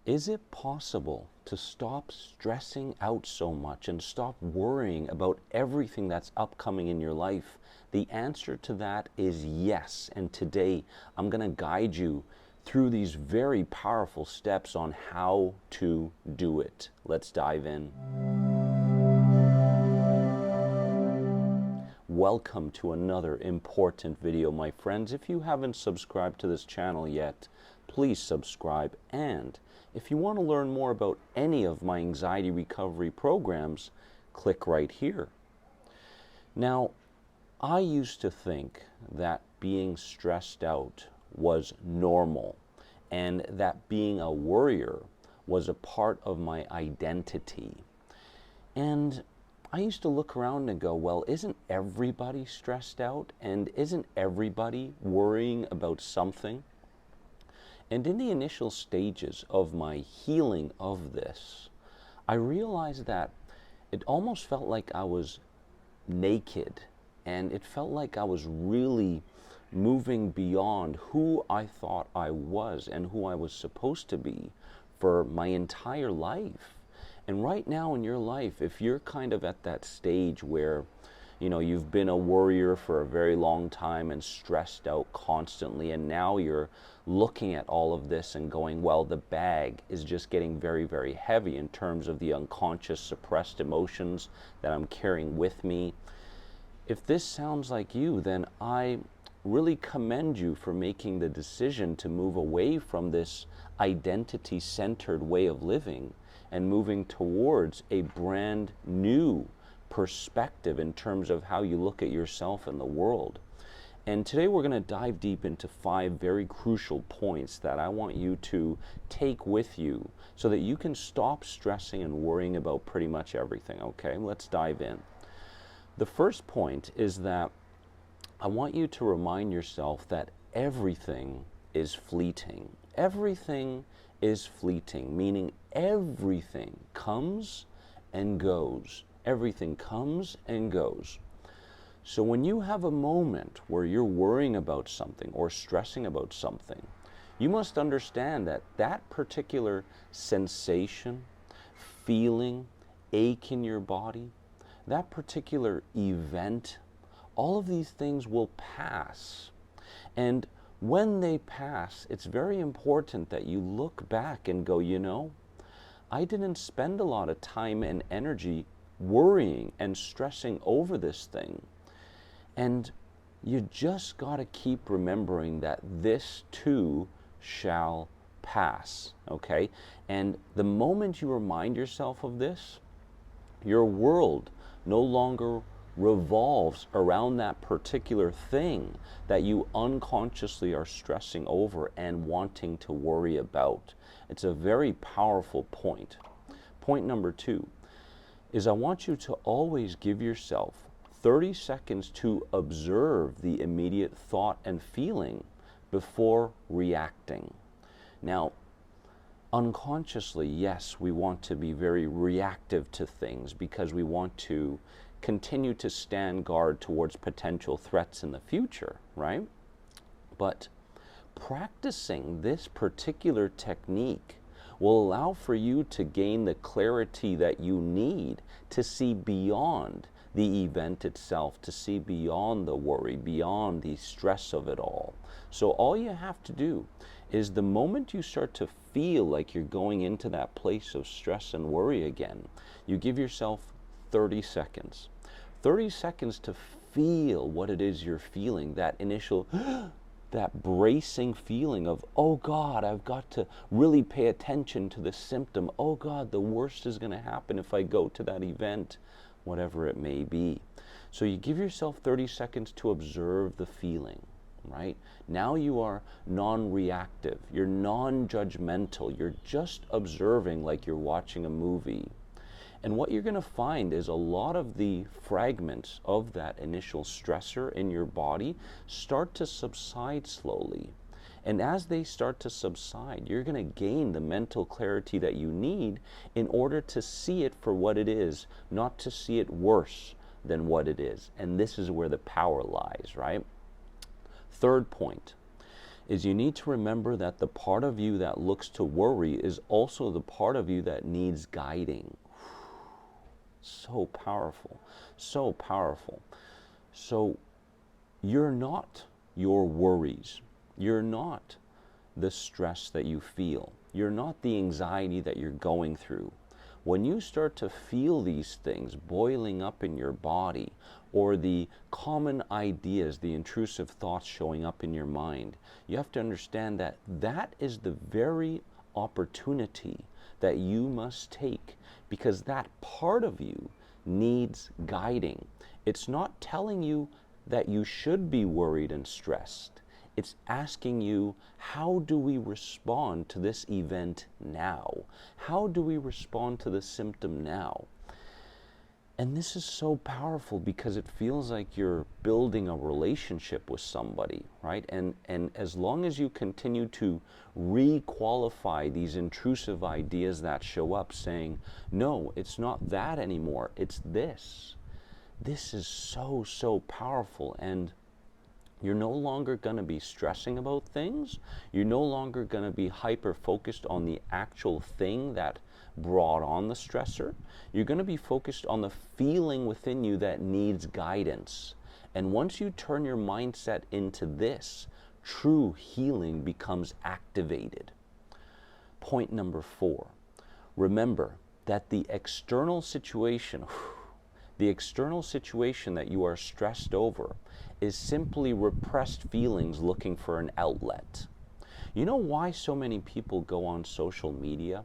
Is it possible to stop stressing out so much and stop worrying about everything that's upcoming in your life? The answer to that is yes. And today I'm going to guide you through these very powerful steps on how to do it. Let's dive in. Welcome to another important video, my friends. If you haven't subscribed to this channel yet, please subscribe. And if you want to learn more about any of my anxiety recovery programs, click right here. Now, I used to think that being stressed out was normal and that being a worrier was a part of my identity. And I used to look around and go, well, isn't everybody stressed out? And isn't everybody worrying about something? And in the initial stages of my healing of this, I realized that it almost felt like I was naked, and it felt like I was really moving beyond who I thought I was and who I was supposed to be for my entire life. And right now in your life, if you're kind of at that stage where, you've been a worrier for a very long time and stressed out constantly, and now you're looking at all of this and going, well, the bag is just getting very, very heavy in terms of the unconscious suppressed emotions that I'm carrying with me. If this sounds like you, then I really commend you for making the decision to move away from this identity-centered way of living and moving towards a brand new perspective in terms of how you look at yourself and the world. And today we're going to dive deep into 5 very crucial points that I want you to take with you so that you can stop stressing and worrying about pretty much everything. Okay, let's dive in. The first point is that I want you to remind yourself that everything is fleeting. Everything is fleeting, meaning everything comes and goes. Everything comes and goes. So when you have a moment where you're worrying about something or stressing about something, you must understand that that particular sensation, feeling, ache in your body, that particular event, all of these things will pass. And when they pass, it's very important that you look back and go, I didn't spend a lot of time and energy worrying and stressing over this thing. And you just got to keep remembering that this too shall pass, okay? And the moment you remind yourself of this, your world no longer revolves around that particular thing that you unconsciously are stressing over and wanting to worry about. It's a very powerful point. Point number 2 is I want you to always give yourself 30 seconds to observe the immediate thought and feeling before reacting. Now, unconsciously, yes, we want to be very reactive to things because we want to continue to stand guard towards potential threats in the future, right? But practicing this particular technique will allow for you to gain the clarity that you need to see beyond the event itself, to see beyond the worry, beyond the stress of it all. So all you have to do is the moment you start to feel like you're going into that place of stress and worry again, you give yourself 30 seconds. 30 seconds to feel what it is you're feeling, that initial, that bracing feeling of, oh God, I've got to really pay attention to this symptom. Oh God, the worst is going to happen if I go to that event, whatever it may be. So you give yourself 30 seconds to observe the feeling, right? Now you are non-reactive, you're non-judgmental, you're just observing like you're watching a movie. And what you're going to find is a lot of the fragments of that initial stressor in your body start to subside slowly. And as they start to subside, you're going to gain the mental clarity that you need in order to see it for what it is, not to see it worse than what it is. And this is where the power lies, right? Third point is you need to remember that the part of you that looks to worry is also the part of you that needs guiding. So powerful, so powerful. So you're not your worries. You're not the stress that you feel. You're not the anxiety that you're going through. When you start to feel these things boiling up in your body, or the common ideas, the intrusive thoughts showing up in your mind, you have to understand that that is the very opportunity that you must take, because that part of you needs guiding. It's not telling you that you should be worried and stressed. It's asking you, how do we respond to this event now? How do we respond to the symptom now? And this is so powerful because it feels like you're building a relationship with somebody, right? And as long as you continue to re-qualify these intrusive ideas that show up saying, no, it's not that anymore, it's this. This is so, so powerful. And you're no longer going to be stressing about things. You're no longer going to be hyper-focused on the actual thing that brought on the stressor. You're going to be focused on the feeling within you that needs guidance. And once you turn your mindset into this, true healing becomes activated. Point number 4. Remember that the external situation that you are stressed over is simply repressed feelings looking for an outlet. You know why so many people go on social media?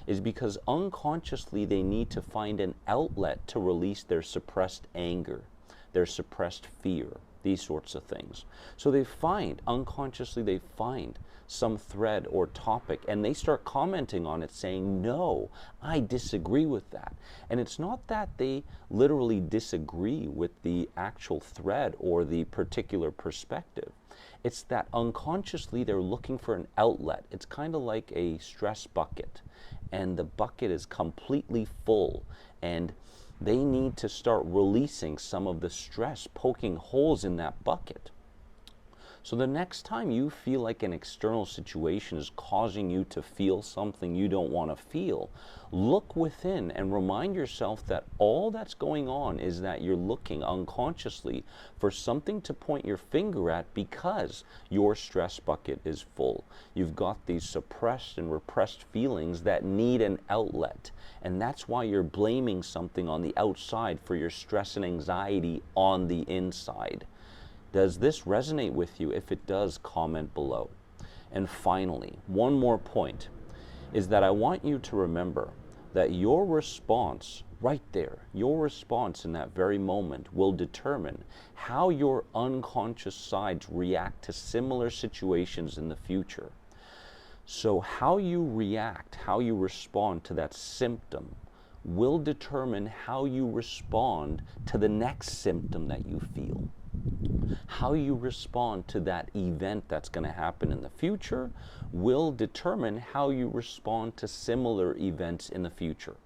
Is because unconsciously they need to find an outlet to release their suppressed anger, their suppressed fear, these sorts of things. So unconsciously they find some thread or topic and they start commenting on it saying, no, I disagree with that. And it's not that they literally disagree with the actual thread or the particular perspective. It's that unconsciously they're looking for an outlet. It's kind of like a stress bucket, and the bucket is completely full, and they need to start releasing some of the stress poking holes in that bucket. So the next time you feel like an external situation is causing you to feel something you don't want to feel, look within and remind yourself that all that's going on is that you're looking unconsciously for something to point your finger at because your stress bucket is full. You've got these suppressed and repressed feelings that need an outlet. And that's why you're blaming something on the outside for your stress and anxiety on the inside. Does this resonate with you? If it does, comment below. And finally, one more point is that I want you to remember that your response right there, your response in that very moment will determine how your unconscious sides react to similar situations in the future. So how you react, how you respond to that symptom will determine how you respond to the next symptom that you feel. How you respond to that event that's going to happen in the future will determine how you respond to similar events in the future.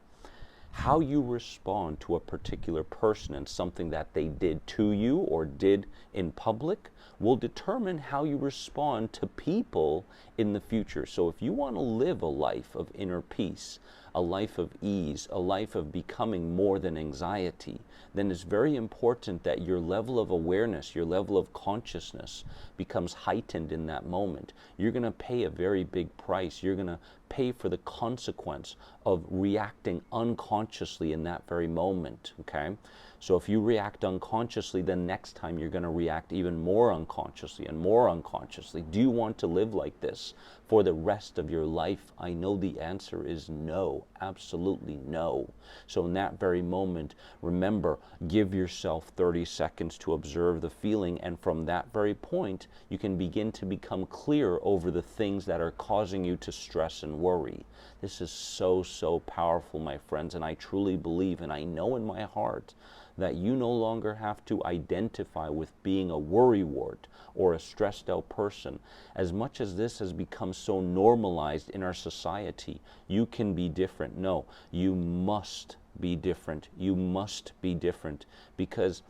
How you respond to a particular person and something that they did to you or did in public will determine how you respond to people in the future. So if you want to live a life of inner peace, a life of ease, a life of becoming more than anxiety, then it's very important that your level of awareness, your level of consciousness becomes heightened in that moment. You're going to pay a very big price. You're going to pay for the consequence of reacting unconsciously in that very moment, okay? So if you react unconsciously, then next time you're going to react even more unconsciously and more unconsciously. Do you want to live like this for the rest of your life? I know the answer is no, absolutely no. So in that very moment, remember, give yourself 30 seconds to observe the feeling, and from that very point, you can begin to become clear over the things that are causing you to stress and worry. This is so, so powerful, my friends, and I truly believe, and I know in my heart, that you no longer have to identify with being a worrywart or a stressed out person. As much as this has become so normalized in our society, you can be different. No, you must be different. You must be different, because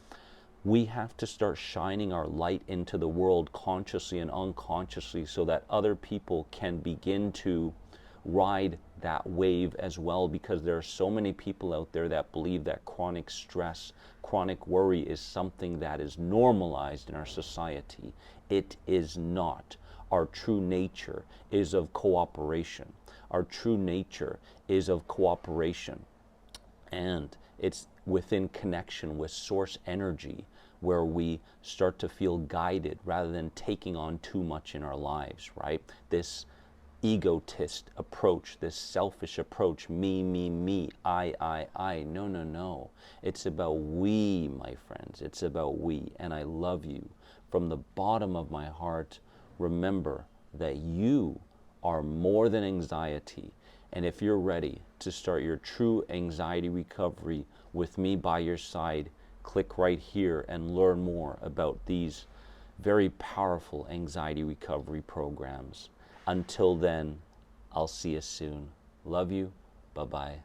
We have to start shining our light into the world consciously and unconsciously so that other people can begin to ride that wave as well, because there are so many people out there that believe that chronic stress, chronic worry is something that is normalized in our society. It is not. Our true nature is of cooperation. Our true nature is of cooperation. And it's within connection with source energy where we start to feel guided rather than taking on too much in our lives, right? This egotist approach, this selfish approach, me, I. No, no, no. It's about we, my friends. It's about we. And I love you. From the bottom of my heart, remember that you are more than anxiety. And if you're ready to start your true anxiety recovery with me by your side, click right here and learn more about these very powerful anxiety recovery programs. Until then, I'll see you soon. Love you. Bye-bye.